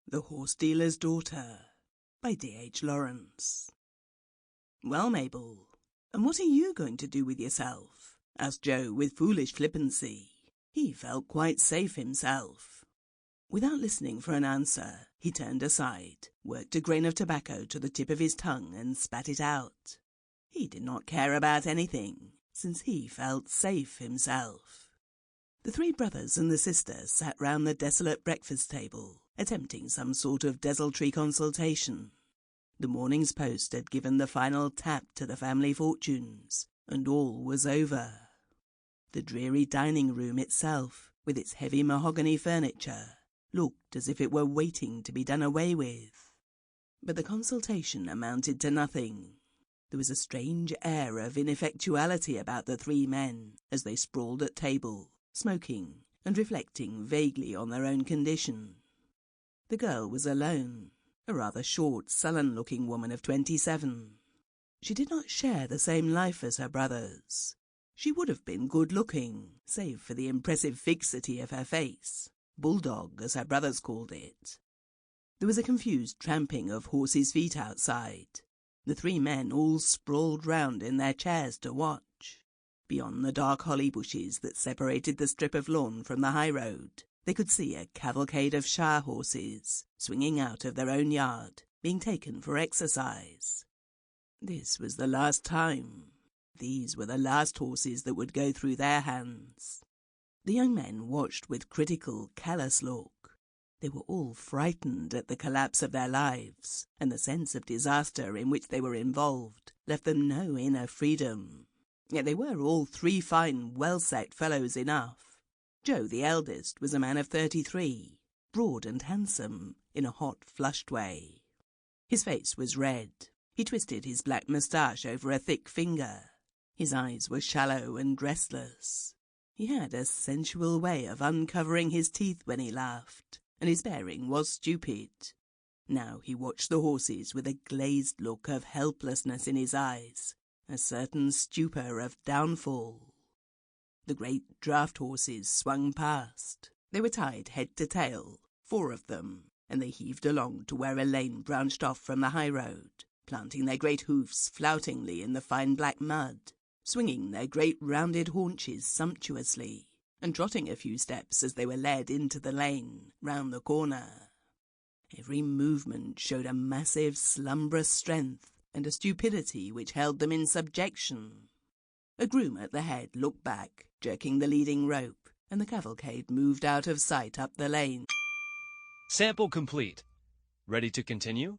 The Horse Dealer's Daughter by D.H. Lawrence. "Well, Mabel, and what are you going to do with yourself?" asked Joe with foolish flippancy. He felt quite safe himself. Without listening for an answer, he turned aside, worked a grain of tobacco to the tip of his tongue and spat it out. He did not care about anything, since he felt safe himself. The three brothers and the sister sat round the desolate breakfast table, attempting some sort of desultory consultation. The morning's post had given the final tap to the family fortunes, and all was over. The dreary dining room itself, with its heavy mahogany furniture, looked as if it were waiting to be done away with. But the consultation amounted to nothing. There was a strange air of ineffectuality about the three men as they sprawled at table, smoking and reflecting vaguely on their own condition. The girl was alone, a rather short, sullen-looking woman of 27. She did not share the same life as her brothers. She would have been good-looking, save for the impressive fixity of her face, bulldog as her brothers called it. There was a confused tramping of horses' feet outside. The three men all sprawled round in their chairs to watch. Beyond the dark holly bushes that separated the strip of lawn from the high road, they could see a cavalcade of shire horses, swinging out of their own yard, being taken for exercise. This was the last time. These were the last horses that would go through their hands. The young men watched with critical, callous look. They were all frightened at the collapse of their lives, and the sense of disaster in which they were involved left them no inner freedom. Yet they were all three fine, well-set fellows enough. Joe, the eldest, was a man of 33, broad and handsome, in a hot, flushed way. His face was red. He twisted his black moustache over a thick finger. His eyes were shallow and restless. He had a sensual way of uncovering his teeth when he laughed, and his bearing was stupid. Now he watched the horses with a glazed look of helplessness in his eyes, a certain stupor of downfall. The great draught horses swung past. They were tied head to tail, 4 of them, and they heaved along to where a lane branched off from the high road, planting their great hoofs floutingly in the fine black mud, swinging their great rounded haunches sumptuously, and trotting a few steps as they were led into the lane, round the corner. Every movement showed a massive, slumbrous strength and a stupidity which held them in subjection. A groom at the head looked back, jerking the leading rope, and the cavalcade moved out of sight up the lane. Sample complete. Ready to continue?